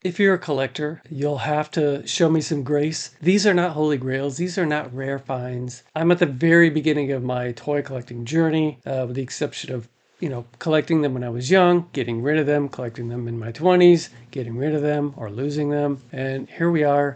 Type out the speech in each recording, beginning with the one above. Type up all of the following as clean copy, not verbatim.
If you're a collector, you'll have to show me some grace. These are not holy grails. These are not rare finds. I'm at the very beginning of my toy collecting journey, with the exception of, collecting them when I was young, getting rid of them, collecting them in my 20s, getting rid of them or losing them. And here we are,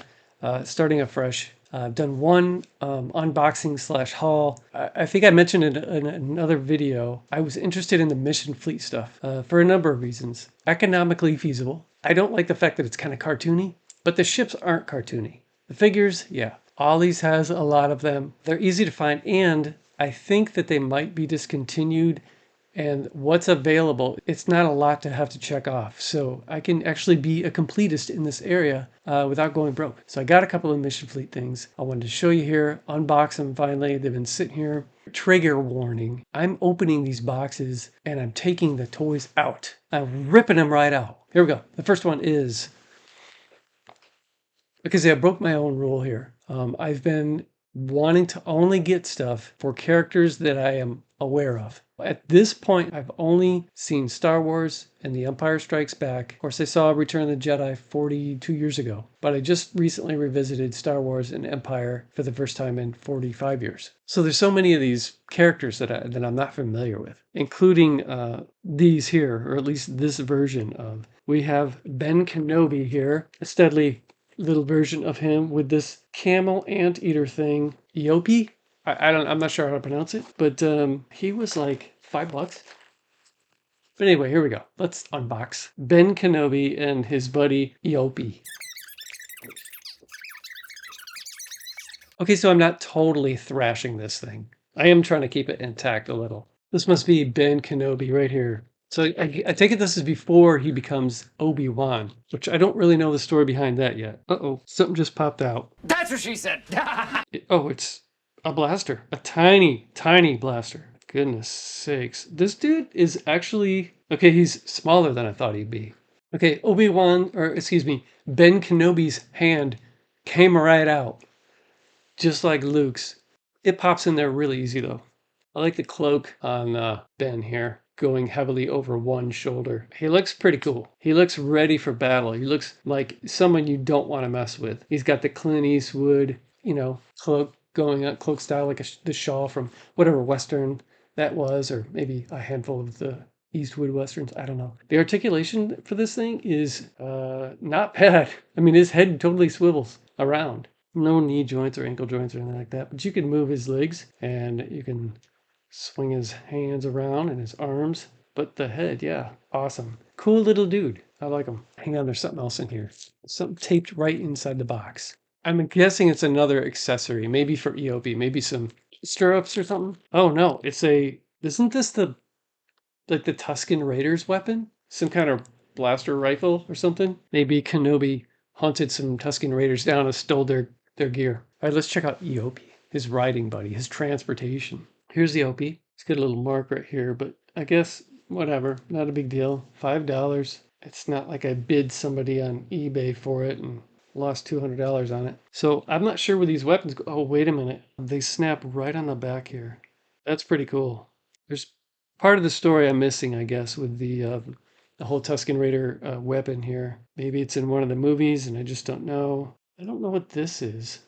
starting afresh. I've done one unboxing / haul. I think I mentioned in another video, I was interested in the Mission Fleet stuff for a number of reasons. Economically feasible. I don't like the fact that it's kind of cartoony, but the ships aren't cartoony. The figures, yeah. Ollie's has a lot of them. They're easy to find, and I think that they might be discontinued. And what's available, it's not a lot to have to check off. So I can actually be a completist in this area without going broke. So I got a couple of Mission Fleet things I wanted to show you here, unbox them finally. They've been sitting here. Trigger warning. I'm opening these boxes and I'm taking the toys out. I'm ripping them right out. Here we go. The first one is, because I broke my own rule here. I've been wanting to only get stuff for characters that I am aware of. At this point, I've only seen Star Wars and The Empire Strikes Back. Of course, I saw Return of the Jedi 42 years ago, but I just recently revisited Star Wars and Empire for the first time in 45 years. So there's so many of these characters that I'm not familiar with, including these here, or at least this version of. We have Ben Kenobi here, a steadily little version of him with this camel anteater thing. Eope? I'm not sure how to pronounce it, but he was like $5. But anyway, here we go. Let's unbox Ben Kenobi and his buddy Eope. Okay, so I'm not totally thrashing this thing. I am trying to keep it intact a little. This must be Ben Kenobi right here. So I take it this is before he becomes Obi-Wan, which I don't really know the story behind that yet. Uh-oh, something just popped out. That's what she said. It's a blaster, a tiny, tiny blaster. Goodness sakes. This dude is actually, okay, he's smaller than I thought he'd be. Okay, Ben Kenobi's hand came right out, just like Luke's. It pops in there really easy though. I like the cloak on Ben here, going heavily over one shoulder. He looks pretty cool. He looks ready for battle. He looks like someone you don't want to mess with. He's got the Clint Eastwood, cloak going up, cloak style, like the shawl from whatever Western that was, or maybe a handful of the Eastwood Westerns. I don't know. The articulation for this thing is not bad. I mean, his head totally swivels around. No knee joints or ankle joints or anything like that, but you can move his legs and you can swing his hands around and his arms. But the head, yeah, awesome. Cool little dude. I like him. Hang on, there's something else in here. Something taped right inside the box. I'm guessing it's another accessory, maybe for Eope, maybe some stirrups or something. Oh no, isn't this the Tusken Raiders weapon? Some kind of blaster rifle or something? Maybe Kenobi hunted some Tusken Raiders down and stole their gear. All right, let's check out Eope, his riding buddy, his transportation. Here's Eope. It's got a little mark right here, but I guess whatever, not a big deal. $5. It's not like I bid somebody on eBay for it and lost $200 on it. So I'm not sure where these weapons go. Oh, wait a minute. They snap right on the back here. That's pretty cool. There's part of the story I'm missing, I guess, with the whole Tusken Raider weapon here. Maybe it's in one of the movies and I just don't know. I don't know what this is.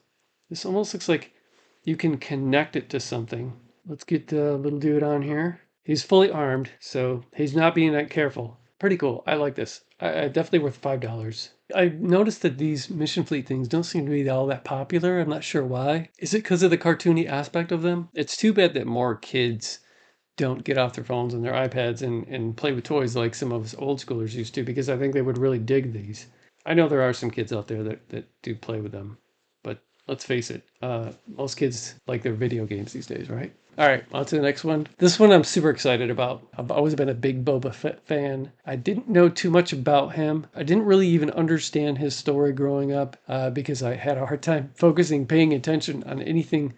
This almost looks like you can connect it to something. Let's get the little dude on here. He's fully armed, so he's not being that careful. Pretty cool. I like this. Definitely worth $5. I noticed that these Mission Fleet things don't seem to be all that popular. I'm not sure why. Is it because of the cartoony aspect of them? It's too bad that more kids don't get off their phones and their iPads and play with toys like some of us old schoolers used to, because I think they would really dig these. I know there are some kids out there that do play with them, but let's face it, most kids like their video games these days, right? All right, on to the next one. This one I'm super excited about. I've always been a big Boba Fett fan. I didn't know too much about him. I didn't really even understand his story growing up because I had a hard time paying attention on anything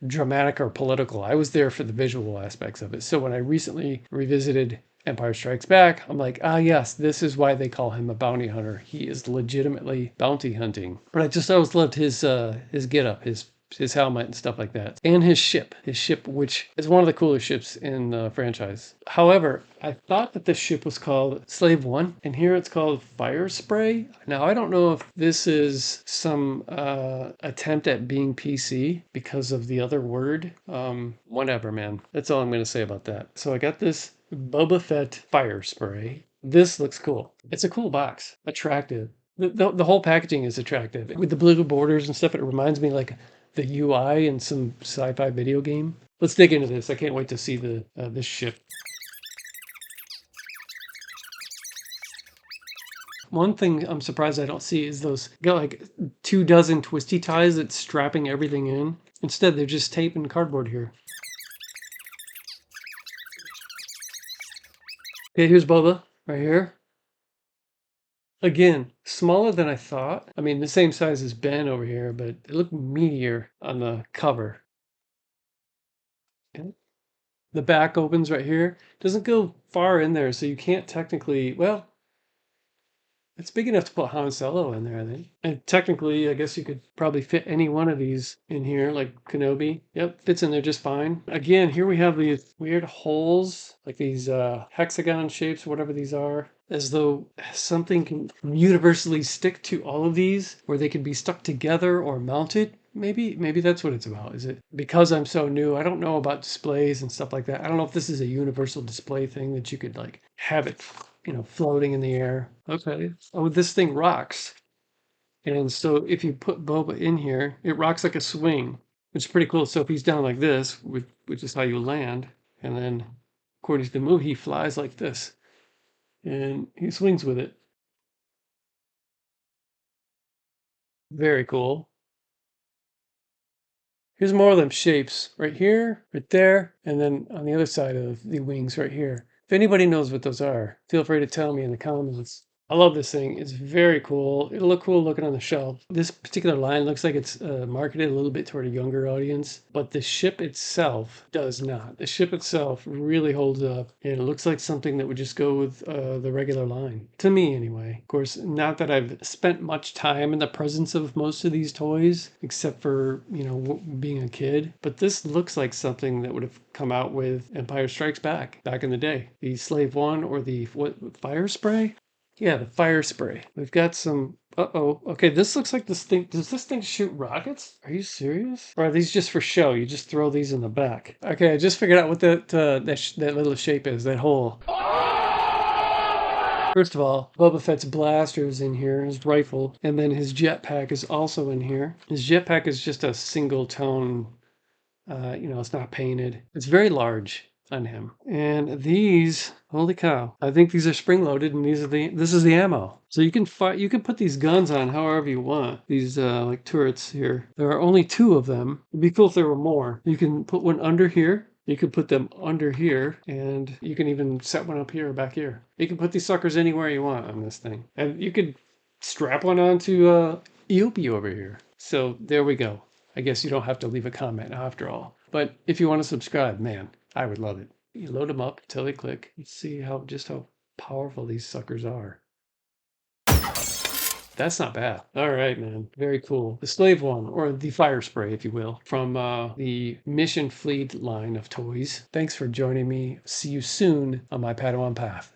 dramatic or political. I was there for the visual aspects of it. So when I recently revisited Empire Strikes Back, I'm like, yes, this is why they call him a bounty hunter. He is legitimately bounty hunting. But I just always loved his get-up, his his helmet and stuff like that. And his ship, which is one of the coolest ships in the franchise. However, I thought that this ship was called Slave One, and here it's called Fire Spray. Now, I don't know if this is some attempt at being PC because of the other word. Whatever, man. That's all I'm going to say about that. So I got this Boba Fett Fire Spray. This looks cool. It's a cool box. Attractive. The whole packaging is attractive. With the blue borders and stuff, it reminds me like the UI in some sci-fi video game. Let's dig into this. I can't wait to see this ship. One thing I'm surprised I don't see is those got like 24 twisty ties that's strapping everything in. Instead, they're just tape and cardboard here. Okay, here's Boba right here. Again, smaller than I thought. I mean, the same size as Ben over here, but it looked meatier on the cover. Okay. The back opens right here. Doesn't go far in there, so you can't technically, well, it's big enough to put Han Solo in there, I think. And technically, I guess you could probably fit any one of these in here, like Kenobi. Yep, fits in there just fine. Again, here we have these weird holes, like these hexagon shapes, whatever these are, as though something can universally stick to all of these, where they can be stuck together or mounted. Maybe that's what it's about. Is it because I'm so new? I don't know about displays and stuff like that. I don't know if this is a universal display thing that you could like have it, floating in the air. Okay. Oh, this thing rocks. And so if you put Boba in here, it rocks like a swing, which is pretty cool. So if he's down like this, which is how you land, and then according to the movie, he flies like this, and he swings with it. Very cool. Here's more of them shapes right here, right there, and then on the other side of the wings right here. If anybody knows what those are, feel free to tell me in the comments. I love this thing. It's very cool. It'll look cool looking on the shelf. This particular line looks like it's marketed a little bit toward a younger audience, but the ship itself does not. The ship itself really holds up, and it looks like something that would just go with the regular line. To me, anyway. Of course, not that I've spent much time in the presence of most of these toys, except for, being a kid, but this looks like something that would have come out with Empire Strikes Back in the day. The Slave One or the Fire Spray? Yeah, the fire spray. We've got some. Uh-oh. Okay, this looks like this thing. Does this thing shoot rockets? Are you serious? Or are these just for show? You just throw these in the back. Okay, I just figured out what that little shape is. That hole. First of all, Boba Fett's blaster is in here, his rifle, and then his jetpack is also in here. His jetpack is just a single tone. It's not painted. It's very large on him. And these, holy cow! I think these are spring loaded, and this is the ammo. So you can put these guns on however you want. These like turrets here. There are only 2 of them. It'd be cool if there were more. You can put one under here. You could put them under here, and you can even set one up here or back here. You can put these suckers anywhere you want on this thing, and you could strap one onto Eopie over here. So there we go. I guess you don't have to leave a comment after all. But if you want to subscribe, man, I would love it. You load them up until they click. Let's see just how powerful these suckers are. That's not bad. All right, man. Very cool. The Slave One, or the Fire Spray, if you will, from the Mission Fleet line of toys. Thanks for joining me. See you soon on my Padawan Path.